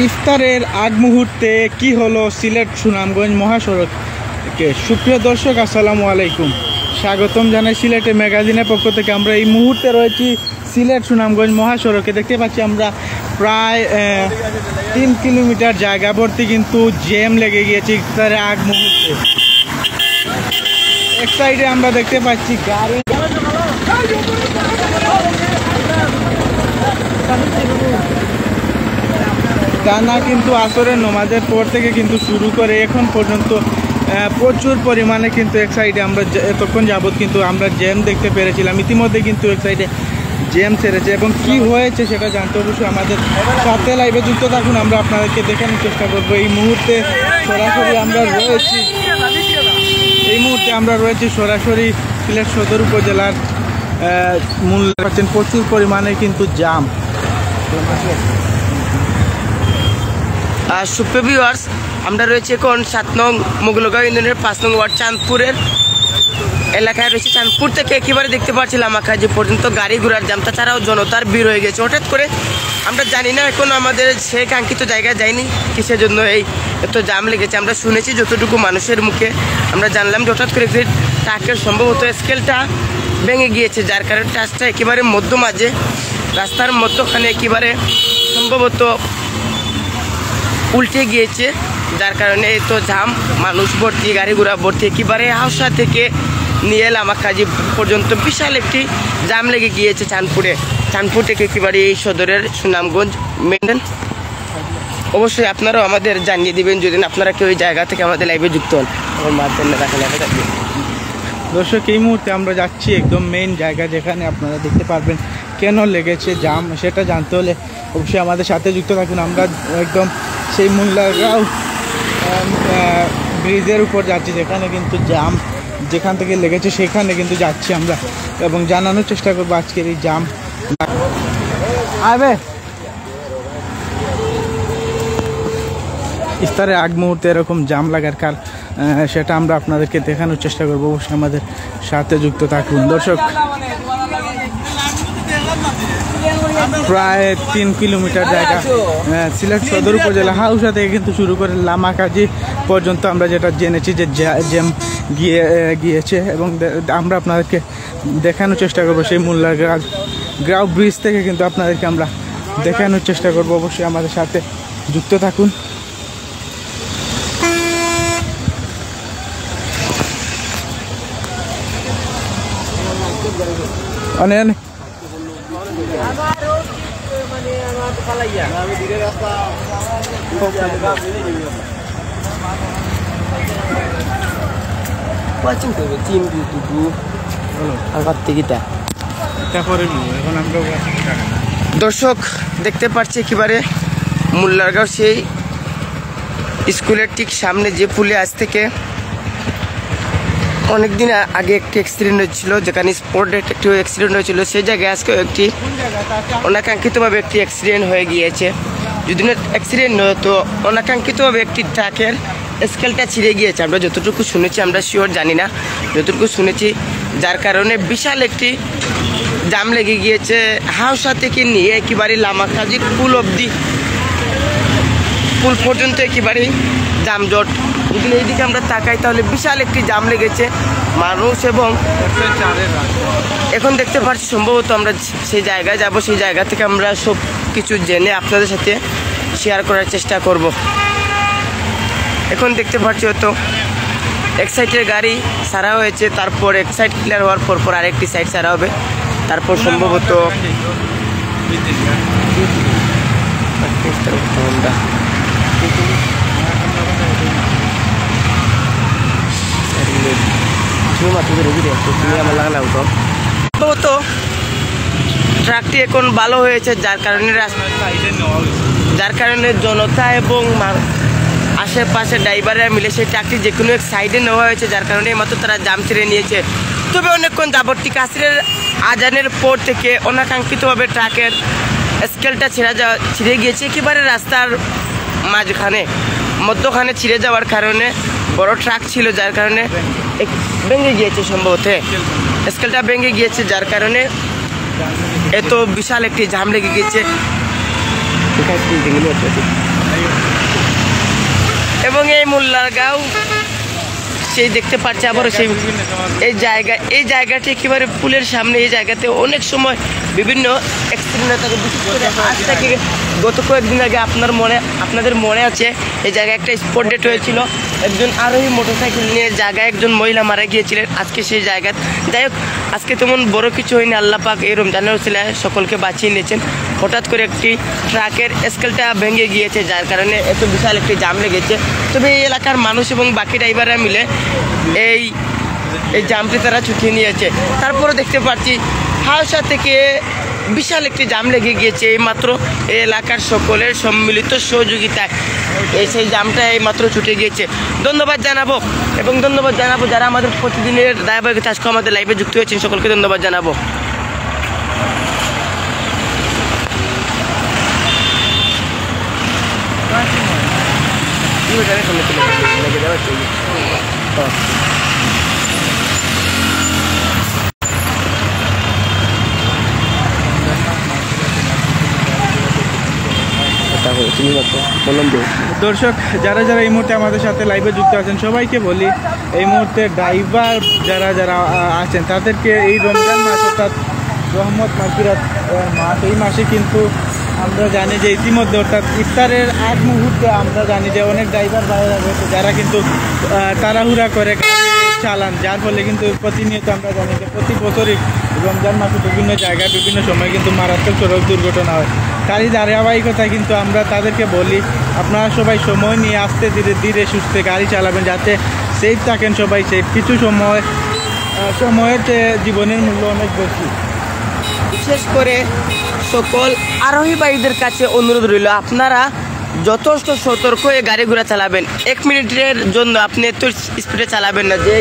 ইফতারের আগ মুহূর্তে কি হলো সিলেট সুনামগঞ্জ মহাসড়কে। সুপ্রিয় দর্শক, আসসালামু আলাইকুম, স্বাগতম জানাই সিলেটে ম্যাগাজিনের পক্ষ থেকে। আমরা এই মুহূর্তে রয়েছি সিলেট সুনামগঞ্জ মহাসড়কে। দেখতে পাচ্ছি আমরা প্রায় 3 কিলোমিটার জায়গা ভর্তি কিন্তু জ্যাম লেগে গিয়েছে ইফতারের আগ মুহূর্তে। এক সাইডে আমরা দেখতে পাচ্ছি গাড়ি, টানা কিন্তু আসরের নামাজের পর থেকে কিন্তু শুরু করে এখন পর্যন্ত প্রচুর পরিমাণে কিন্তু এক সাইডে আমরা এতক্ষণ যাবৎ কিন্তু আমরা জ্যাম দেখতে পেরেছিলাম। ইতিমধ্যে কিন্তু এক সাইডে জ্যাম ছেড়েছে এবং কি হয়েছে সেটা জানতে অবশ্যই আমাদের সাথে লাইভে যুক্ত থাকুন। আমরা আপনাদেরকে দেখানোর চেষ্টা করবো। এই মুহূর্তে আমরা রয়েছি সরাসরি সিলেট সদর উপজেলার মূল পাচ্ছেন প্রচুর পরিমাণে কিন্তু জ্যাম। সুপ্রিয় ভিউয়ার্স, আমরা রয়েছে এখন 7 নং মোগলগাঁও ইউনিয়নের 5 নং ওয়ার্ড চাঁদপুরের এলাকায় রয়েছে। চাঁদপুর থেকে একেবারে দেখতে পাচ্ছিলাম আকাজি পর্যন্ত গাড়ি ঘোড়ার জাম, তাছাড়াও জনতার ভিড় হয়ে গেছে। হঠাৎ করে আমরা জানি না, এখন আমাদের সেই কাঙ্ক্ষিত জায়গায় যায়নি কিসের জন্য এই এত জাম লেগেছে। আমরা শুনেছি যতটুকু মানুষের মুখে, আমরা জানলাম যে হঠাৎ করে ট্রাকের সম্ভবত স্কেলটা ভেঙে গিয়েছে, যার কারণে ট্রাকটা একেবারে মধ্য মাঝে রাস্তার মধ্যখানে একেবারে সম্ভবত উল্টে গিয়েছে, যার কারণে তো জাম, মানুষ ভর্তি, গাড়ি ঘোড়া ভর্তি। একেবারে হাওসা থেকে নিয়ে লামাকাজি পর্যন্ত বিশাল একটি জাম লেগে গিয়েছে চাঁদপুর থেকে একেবারে এই সদরের সুনামগঞ্জ মেন। অবশ্যই আপনারাও আমাদের জানিয়ে দিবেন যদি আপনারা কেউ ওই জায়গা থেকে আমাদের লাইভে যুক্ত হন। দর্শক, এই মুহূর্তে আমরা যাচ্ছি একদম মেইন জায়গা, যেখানে আপনারা দেখতে পারবেন কেন লেগেছে জাম। সেটা জানতে হলে অবশ্যই আমাদের সাথে যুক্ত থাকুন। আমরা একদম সেই মোল্লারগাঁও ব্রিজের উপর যাচ্ছি, যেখানে কিন্তু জাম যেখান থেকে লেগেছে সেখানে কিন্তু যাচ্ছি আমরা এবং জানানোর চেষ্টা করবো আজকের এই জাম। ইফতারের আগ মুহূর্তে এরকম জাম লাগার কারণ সেটা আমরা আপনাদেরকে দেখানোর চেষ্টা করবো। অবশ্যই আমাদের সাথে যুক্ত থাকুন। দর্শক, প্রায় 3 কিলোমিটার জায়গা সিলেট সদর উপজেলা হাউসা থেকে কিন্তু শুরু করে লামাকাজি পর্যন্ত আমরা যেটা জেনেছি যে জ্যাম গিয়েছে এবং আমরা আপনাদেরকে দেখানোর চেষ্টা করবো সেই মোল্লারগাঁও ব্রিজ থেকে কিন্তু আপনাদেরকে আমরা দেখানোর চেষ্টা করবো। অবশ্যই আমাদের সাথে যুক্ত থাকুন। অনেক দর্শক, দেখতে পাচ্ছি একেবারে মোল্লারগাঁও সেই স্কুলের ঠিক সামনে যে পুলে আজ থেকে অনেকদিন আগে একটি অ্যাক্সিডেন্ট হয়েছিল, যেখানে স্পট ডেট একটি অ্যাক্সিডেন্ট হয়েছিল, সেই জায়গায় আজকেও একটি অনাকাঙ্ক্ষিতভাবে একটি অ্যাক্সিডেন্ট হয়ে গিয়েছে। যদি না অ্যাক্সিডেন্ট নয় তো অনাকাঙ্ক্ষিতভাবে একটি ট্রাকের স্কেলটা ছিঁড়ে গিয়েছে। আমরা যতটুকু শুনেছি, আমরা শিওর জানি না, যতটুকু শুনেছি, যার কারণে বিশাল একটি জাম লেগে গিয়েছে হাওসা থেকে নিয়ে একেবারে লামাকাজি পুল অবধি, পুল পর্যন্ত একেবারেই জামজট। যদি এইদিকে আমরা তাকাই তাহলে বিশাল একটি জাম লেগেছে মানুষ, এবং এখন দেখতে পাচ্ছি সম্ভবত আমরা সেই জায়গায় যাব। সেই জায়গা থেকে আমরা সব কিছু জেনে আপনাদের সাথে শেয়ার করার চেষ্টা করব। এখন দেখতে পাচ্ছি হয়তো এক সাইডের গাড়ি সারা হয়েছে, তারপর এক সাইড ক্লিয়ার হওয়ার পর আরেকটি সাইড সারা হবে, তারপর সম্ভবত সম্ভবত ট্রাকটি এখন ভালো হয়েছে, যার কারণে জনতা এবং আশেপাশে ড্রাইভাররা মিলে সেই ট্রাকটি যে কোনো এক সাইডে নেওয়া হয়েছে, যার কারণে মাত্র তারা জাম ছেড়ে নিয়েছে। তবে অনেকক্ষণ যাবত ঠিক আসরের আজানের পর থেকে অনাকাঙ্ক্ষিতভাবে ট্রাকের স্কেলটা ছিঁড়ে গিয়েছে একেবারে রাস্তার মধ্যখানে ছিঁড়ে যাওয়ার কারণে বড় ট্রাক ছিল, যার কারণে ভেঙে গিয়েছে, সম্ভবত স্কেলটা ভেঙে গিয়েছে, যার কারণে এত বিশাল একটি জাম লেগে গিয়েছে। এবং এই মোল্লারগাঁও সেই দেখতে পাচ্ছে আবারও সেই এই জায়গাটি একেবারে পুলের সামনে। এই জায়গাতে অনেক সময় বিভিন্ন অ্যাক্সিডেন্ট থাকে, বিশেষ করে আজ থেকে গত কয়েকদিন আগে আপনাদের মনে আছে এই জায়গায় একটা স্পট ডেট হয়েছিল, একজন আরোহী মোটরসাইকেল নিয়ে জায়গায় একজন মহিলা মারা গিয়েছিলেন। আজকে সেই জায়গায় যাই হোক, আজকে তেমন বড় কিছু হয়নি, আল্লাহ পাক এই রমজানের উসিলায় সকলকে বাঁচিয়ে নিয়েছেন। হঠাৎ করে একটি ট্রাকের স্কেলটা ভেঙে গিয়েছে, যার কারণে এত বিশাল একটি জাম লেগেছে। তবে এই এলাকার মানুষ এবং বাকি ড্রাইভাররা মিলে এই জামটি তারা ছুটিয়ে নিয়েছে। তারপরে দেখতে পাচ্ছি হাওসা থেকে বিশাল একটি জাম লেগে গিয়েছে এইমাত্র এই এলাকার সকলের সম্মিলিত সহযোগিতায় সেই জামটা এইমাত্র ছুটে গিয়েছে। ধন্যবাদ জানাবো যারা আমাদের প্রতিদিনের ধারাবাহিকতা আজকে আমাদের লাইভে যুক্ত হয়েছেন, সকলকে ধন্যবাদ জানাবো। দর্শক যারা এই মুহূর্তে আমাদের সাথে লাইভে যুক্ত আছেন সবাইকে বলি, এই মুহূর্তে ড্রাইভার যারা আছেন তাদেরকে এই রমজান মাস অর্থাৎ রহমত মাগফিরাত মাস, এই মাসে কিন্তু আমরা জানি যে ইতিমধ্যে অর্থাৎ ইফতারের আগ মুহূর্তে আমরা জানি যে অনেক ড্রাইভার ভাইরা রয়েছে যারা কিন্তু তাড়াহুড়া করে গাড়ি চালান, যার ফলে কিন্তু প্রতিনিয়ত আমরা জানি যে প্রতি বছরই রমজান মাসে বিভিন্ন জায়গায় বিভিন্ন সময় কিন্তু মারাত্মক সড়ক দুর্ঘটনা হয়। তারই ধারাবাহিকতায় কিন্তু আমরা তাদেরকে বলি আপনারা সবাই সময় নিয়ে আস্তে ধীরে সুস্থে গাড়ি চালাবেন, যাতে সেফ থাকেন সবাই সেফ। কিছু সময়ের চেয়ে জীবনের মূল্য অনেক বেশি। বিশেষ করে সকল আরোহী ভাইদের কাছে অনুরোধ রইল, আপনারা যথেষ্ট সতর্ক হয়ে গাড়ি ঘোড়া চালাবেন। 1 মিনিটের জন্য আপনি এত স্পিডে চালাবেন না যে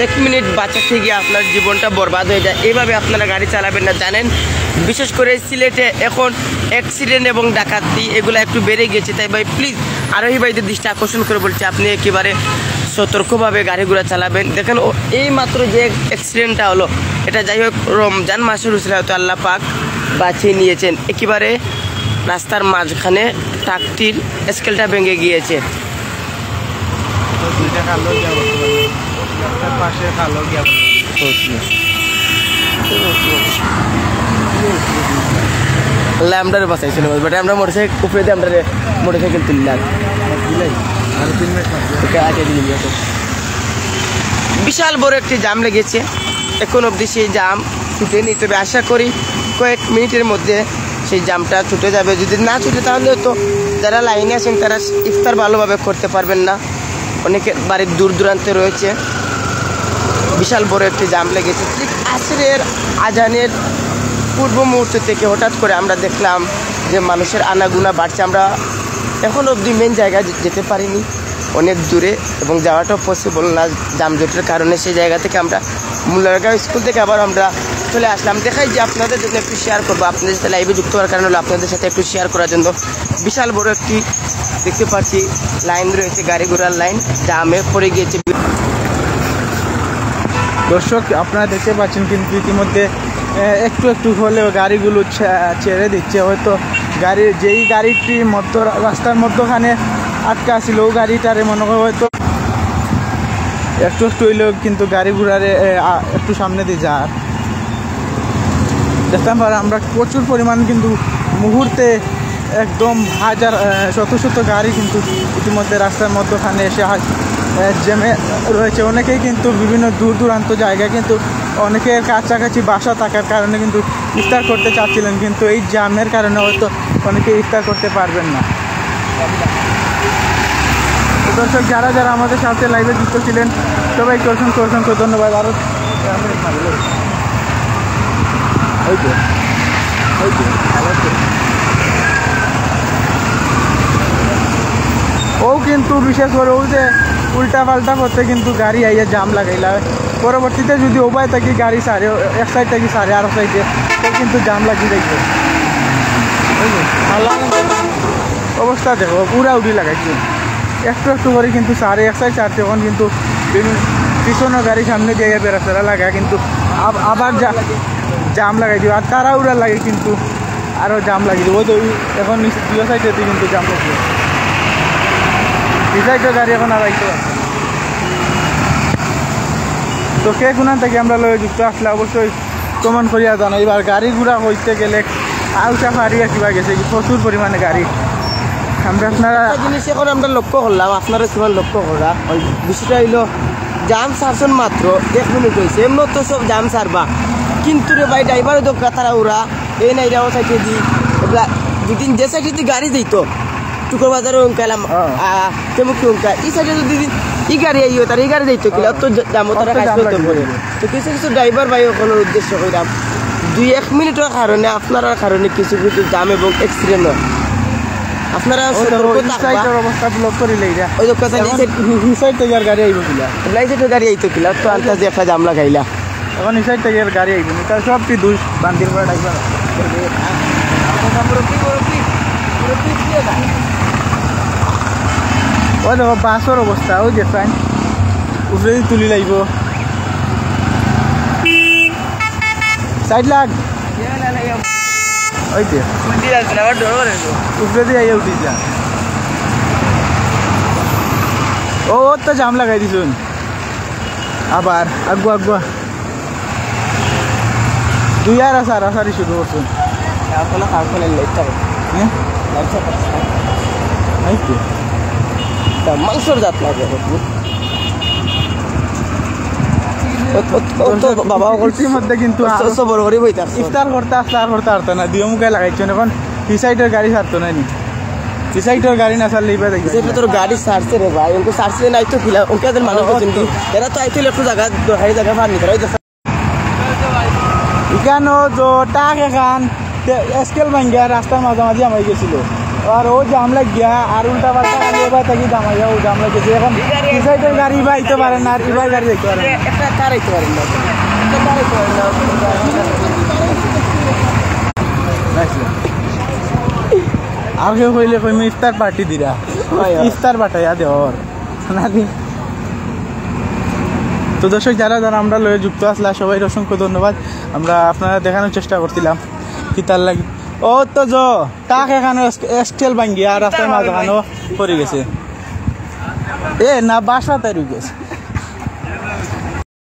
1 মিনিট বাঁচাতে গিয়ে আপনার জীবনটা বরবাদ হয়ে যায়। এইভাবে আপনারা গাড়ি চালাবেন না। জানেন বিশেষ করে সিলেটে এখন অ্যাক্সিডেন্ট এবং ডাকাতি এগুলো একটু বেড়ে গেছে, তাই ভাই প্লিজ আরোহী ভাইদের দৃষ্টি আকর্ষণ করে বলছি আপনি একেবারে সতর্কভাবে গাড়ি ঘোড়া চালাবেন। দেখেন এই মাত্র যে অ্যাক্সিডেন্টটা হলো এটা যাই হোক রমজান মাসের উসিলায় হয়তো আল্লাহ পাক বাঁচিয়ে নিয়েছেন। একেবারে রাস্তার মাঝখানে ট্রাকটির স্কেলটা ভেঙে গিয়েছে। আমরা বাঁচাইছিল আমরা মোটরসাইকেল উপরে দিয়ে আমরা মোটরসাইকেল তুললাম। বিশাল বড় একটি জাম লেগেছে, এখন অবধি সেই জাম ছুটেনি, তবে আশা করি কয়েক মিনিটের মধ্যে সেই জামটা ছুটে যাবে। যদি না ছুটে তাহলে তো যারা লাইনে আছেন তারা ইফতার ভালোভাবে করতে পারবেন না, অনেকের বাড়ির দূর দূরান্তে রয়েছে। বিশাল বড় একটি জাম লেগেছে ঠিক আসরের আজানের পূর্ব মুহূর্ত থেকে হঠাৎ করে আমরা দেখলাম যে মানুষের আনাগুনা বাড়ছে। আমরা এখন অবধি মেন জায়গায় যেতে পারিনি, অনেক দূরে এবং যাওয়াটাও পসিবল না যানজটের কারণে। সেই জায়গা থেকে আমরা মোল্লারগাঁও স্কুল থেকে আবার আমরা চলে আসলাম। দেখাই যে আপনাদের জন্য একটু শেয়ার করবো, আপনাদের সাথে লাইভে যুক্ত হওয়ার কারণে হলো আপনাদের সাথে একটু শেয়ার করার জন্য। বিশাল বড় একটি দেখতে পাচ্ছি লাইন রয়েছে, গাড়ি ঘোড়ার লাইন জামে পড়ে গিয়েছে। দর্শক আপনারা দেখতে পাচ্ছেন কিন্তু ইতিমধ্যে একটু হলেও গাড়িগুলো ছেড়ে দিচ্ছে। হয়তো যেই গাড়িটি রাস্তার মধ্যখানে আটকা ছিল ও গাড়িটারে মনে হয় হয়তো একটু হইলেও কিন্তু গাড়ি ঘোড়ারে একটু সামনে দিয়ে যার দেখতাম পারে আমরা প্রচুর পরিমাণ কিন্তু মুহূর্তে একদম শত গাড়ি কিন্তু ইতিমধ্যে রাস্তার মধ্যখানে এসে জ্যামে রয়েছে। অনেকেই কিন্তু বিভিন্ন দূর দূরান্ত জায়গায় কিন্তু অনেকের কাছাকাছি বাসা থাকার কারণে কিন্তু ইফতার করতে চাচ্ছিলেন, কিন্তু এই জ্যামের কারণে হয়তো অনেকে ইফতার করতে পারবেন না। দর্শক যারা আমাদের সাথে লাইভে যুক্ত ছিলেন সবাইকে অসংখ্য ধন্যবাদ। আরও ও কিন্তু বিশেষ করে ও যে উল্টা পাল্টা করতে কিন্তু গাড়ি আইয়া জাম লাগাইলা, পরবর্তীতে যদি উভয় থাকি গাড়ি সারে এক সাইড থাকি সারে আরো সাইডে তো কিন্তু জাম লাগিয়ে দেখবে। অবস্থা দেখো পুরা উঠি লাগাইছে, একটু করে কিন্তু সারে এক সাইড ছাড়ছে, তখন কিন্তু পিছনের গাড়ি সামনে দিয়ে বেড়াচেরা লাগা কিন্তু আবার জাম লাগাই দিব, আর তারা উড়া লাগে কিন্তু আরও জাম লাগিয়ে দেবো। তো এখন দুই সাইডে কিন্তু জাম লাগিয়ে ডিসাইডের গাড়ি এখন আর আইতে পারছে না। তো কে কোনান থেকে আমরা লয়ে যুক্ত আসলে অবশ্যই কমেন্ট করিয়া জানাই। এবার গাড়ি ঘোড়া হইতে গেলে আউটা ফারিয়া কিবা গেছে প্রচুর পরিমাণে গাড়ি। আমরা আপনারা একটা জিনিস এখন আমরা লক্ষ্য করলাম, আপনারা কিমান লক্ষ্য করা ওই বিষয়টা হইলো জাম সারছেন মাত্র 1 মিনিট হয়েছে, এমন তো সব জাম সারবা, কিন্তু রে ভাই ড্রাইভারও তো তারা ওরা এই নাই ও সাইডে দি এগুলা দুদিন যে সাইডে দি গাড়ি দিত টুকর বাজারে উনকালাম তেমুক উনকা এই সাইডে যদি ই গাড়ি আইও তার এই গাড়ি দিত কিলা তো জাম তারা কাজ করতে পারে। তো কিছু কিছু ড্রাইভার ভাই ওখানে উদ্দেশ্য কইরাম 2-1 মিনিটের কারণে আপনার কারণে কিছু কিছু জাম এবং অ্যাক্সিডেন্ট হয়। আপনারা অবস্থা ব্লক করে লইরা ওই কথা হিসাইড থেকে গাড়ি আইব কিলা লাইসেন্সের গাড়ি আইতো কিলা তো আন্তাজে একটা জাম লাগাইলা এখন হিসাইড থেকে গাড়ি আইব তার সব কি দুই বান্দির করে ডাইবা ওই দেখো বাসের অবস্থা ওই দেখেন উপরে তুলি লাগব সাইড লাগ ওই যে উপরে দিয়ে আইয়া উঠি যা ও তো জাম লাগাই দিছুন আবার আগুয়া আগুয়া 2 আর আসারি শুরু করছুন আপনার কারখানার লাইটটা হ্যাঁ এই তো মাংসর জাত লাগে বাবা গলতির মধ্যে কিন্তু বড় করে বইতে ইফতার করতে আসতে না দিও মুখে লাগাইছেন এখন হিসাইডের গাড়ি ছাড়তো না নি হিসাইডের গাড়ি না ছাড়লে ইবা দেখি সেটা তোর গাড়ি ছাড়ছে রে ভাই উনকো ছাড়ছে নাই তো কিলা উনকে এদের মানুষ কিন্তু এরা তো আইতে একটু জায়গা দরকারি জায়গা ফানি করে ইকানো তো টাক এখান স্কেল ভাঙ্গিয়া রাস্তার মাঝামাঝি আমাই গেছিল আর ও জাম লাগিয়া আর উল্টা পাল্টা গাড়ি এবার থাকি জামাইয়া ও জাম লাগেছে এখন হিসাইডের গাড়ি বা আইতে পারে না আর ইবার গাড়ি দেখতে পারে একটা কার আইতে পারেন না একটা কার আইতে পারেন না আর কেউ কইলে কইমি ইফতার পার্টি দিরা ইফতার পাঠাইয়া দেওয়ার নাকি। তো দর্শক যারা যারা আমরা লয়ে যুক্ত আসলা সবাই অসংখ্য ধন্যবাদ। আমরা আপনারা দেখানোর চেষ্টা করছিলাম কি তার লাগে ও তো টাক এখানে স্কেল ভাঙ্গিয়া রাস্তার মাঝখানেও পড়ে গেছে এ না বাসা তাই গেছে।